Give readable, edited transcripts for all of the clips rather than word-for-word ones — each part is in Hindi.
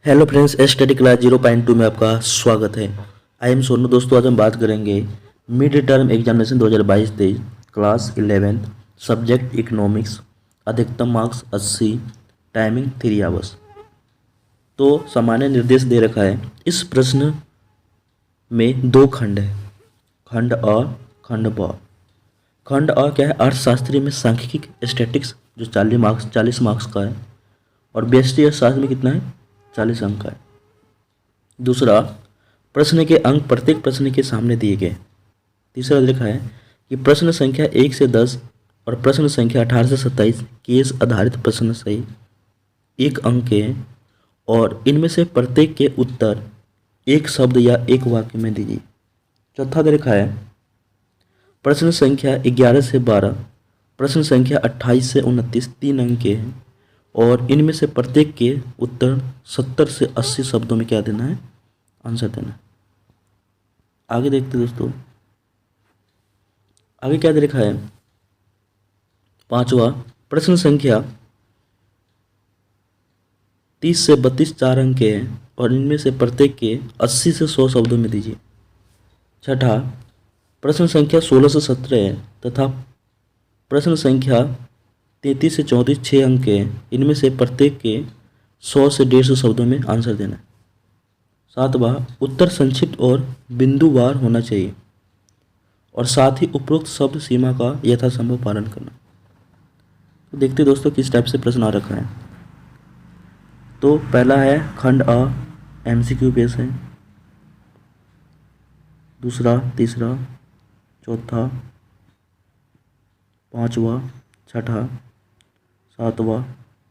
हेलो फ्रेंड्स, स्टडी क्लास 0.2 में आपका स्वागत है। I am Sonu. दोस्तों, आज हम बात करेंगे mid term examination 2022-23 class 11 subject economics. अधिकतम मार्क्स 80, टाइमिंग 3 आवर्स। तो सामान्य निर्देश दे रखा है। इस प्रश्न में दो खंड है, खंड अ, खंड ब। खंड अ क्या है? अर्थशास्त्री में सांख्यिकी स्टैटिक्स, जो 40 मार्क्स का है, और व्यष्टि अर्थशास्त्र में कितना है? 40 अंक का है। दूसरा, प्रश्न के अंक प्रत्येक प्रश्न के सामने दिए गए। तीसरा लिखा है कि प्रश्न संख्या 1 से 10 और प्रश्न संख्या 18 से 27 केस आधारित प्रश्न सही 1 अंक के हैं और इनमें से प्रत्येक के उत्तर एक शब्द या एक वाक्य में दीजिए। चौथा लिखा है प्रश्न संख्या 11 से 12, प्रश्न संख्या 28 से 29 3 अंक के हैं और इनमें से प्रत्येक के उत्तर 70 से 80 शब्दों में क्या देना है? आंसर देना है। आगे देखते दोस्तों, आगे क्या दे रखा है? पांचवा, प्रश्न संख्या 30 से 32 4 अंक के हैं और इनमें से प्रत्येक के 80 से 100 शब्दों में दीजिए। छठा, प्रश्न संख्या 16 से 17 है तथा प्रश्न संख्या 33 से 34 6 अंक के हैं। इनमें से प्रत्येक के 100 से 150 शब्दों में आंसर देना है। सातवां, उत्तर संक्षिप्त और बिंदुवार होना चाहिए और साथ ही उपरोक्त शब्द सीमा का यथासंभव पालन करना। तो देखते दोस्तों किस टाइप से प्रश्न आ रखा है। तो पहला है खंड अ, एमसीक्यू बेस है। दूसरा, तीसरा, चौथा, पांचवा, छठा, सातवां,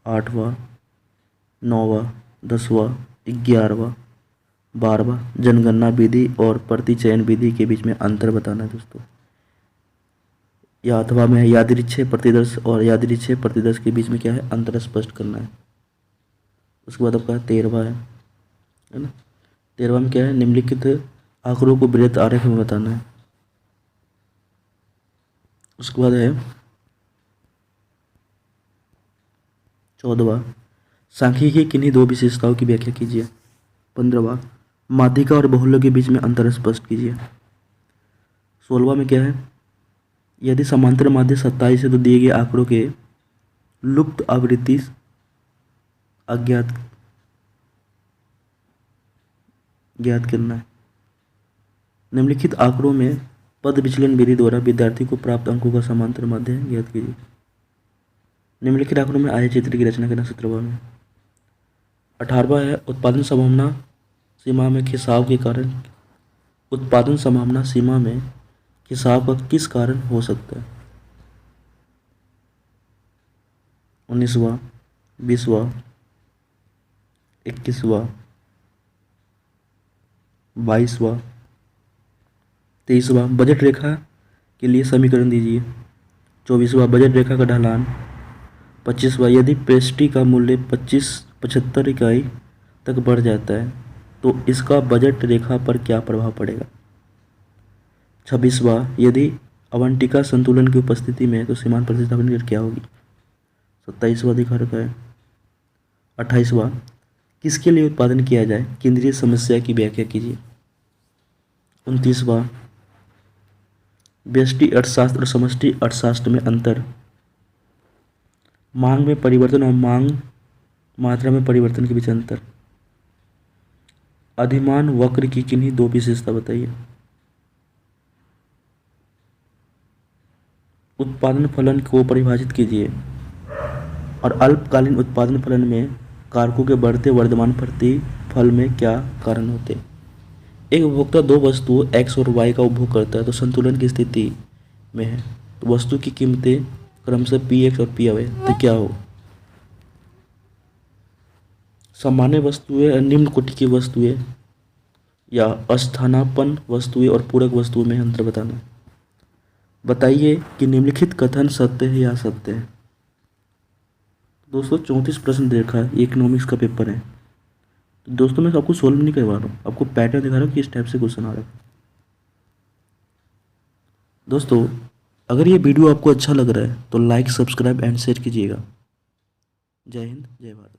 आठवां, नौवां, 10वां, 11वां, 12वां। जनगणना विधि और प्रतिचयन विधि के बीच में अंतर बताना है दोस्तों। या अथवा में यादृच्छिक प्रतिदर्श और यादृच्छिक प्रतिदर्श के बीच में क्या है? अंतर स्पष्ट करना है। उसके बाद आपका 13वां है ना? 13वां में क्या है? निम्नलिखित आंकड़ों को वृत्त आरेख में बताना है। उसके बाद है 14वां, सांख्यिकी की किन्हीं दो विशेषताओं की व्याख्या कीजिए। 15वां, माध्यिका और बहुल्य के बीच में अंतर स्पष्ट कीजिए। 16वां में क्या है? यदि समांतर माध्य 27 है तो दिए गए आंकड़ों के लुप्त आवृत्ति ज्ञात करना है। निम्नलिखित आंकड़ों में पद विचलन विधि द्वारा विद्यार्थी को प्राप्त अंकों का समांतर माध्य ज्ञात कीजिए। निम्नलिखित आंकड़ों में आय चित्र की रचना करना। 17वां में। 18वां है उत्पादन संभावना सीमा में खिंचाव के कारण, उत्पादन संभावना सीमा में खिंचाव का किस कारण हो सकता है? 19वां, 20वां, 21वां, 22वां, 23वां। बजट रेखा के लिए समीकरण दीजिए। 24वां, बजट रेखा का ढलान। 25वां, यदि पेस्ट्री का मूल्य 75 इकाई तक बढ़ जाता है तो इसका बजट रेखा पर क्या प्रभाव पड़ेगा? 26वां, यदि अवंटिका संतुलन की उपस्थिति में तो सीमांत प्रतिस्थापन की दर क्या होगी? 27वां दिखा रखा है। 28वां, किसके लिए उत्पादन किया जाए? केंद्रीय समस्या की व्याख्या कीजिए। 29वां, व्यष्टि अर्थशास्त्र और समष्टि अर्थशास्त्र में अंतर। मांग में परिवर्तन और मांग मात्रा में परिवर्तन के बीच अंतर। अधिमान वक्र की किन्हीं दो विशेषता बताइए। उत्पादन फलन को परिभाषित कीजिए और अल्पकालीन उत्पादन फलन में कारकों के बढ़ते वर्तमान प्रतिफल में क्या कारण होते हैं? एक उपभोक्ता दो वस्तुओं एक्स और वाई का उपभोग करता है तो संतुलन की स्थिति में है तो वस्तु की कीमतें क्रमशः पी एक्स और पी वाई तो क्या हो? सामान्य वस्तुएं, निम्न कोटि की वस्तुएं या अस्थानापन्न वस्तुएं और पूरक वस्तुओं में अंतर बताना है। बताइए कि निम्नलिखित कथन सत्य है या असत्य है। दोस्तों 34 प्रश्न देखा है, ये इकोनॉमिक्स का पेपर है। तो दोस्तों मैं आपको सोल्व नहीं करवा रहा हूँ, आपको पैटर्न दिखा रहा हूँ कि इस टाइप से क्वेश्चन आ रहा है। दोस्तों अगर ये वीडियो आपको अच्छा लग रहा है तो लाइक, सब्सक्राइब एंड शेयर कीजिएगा। जय हिंद, जय भारत।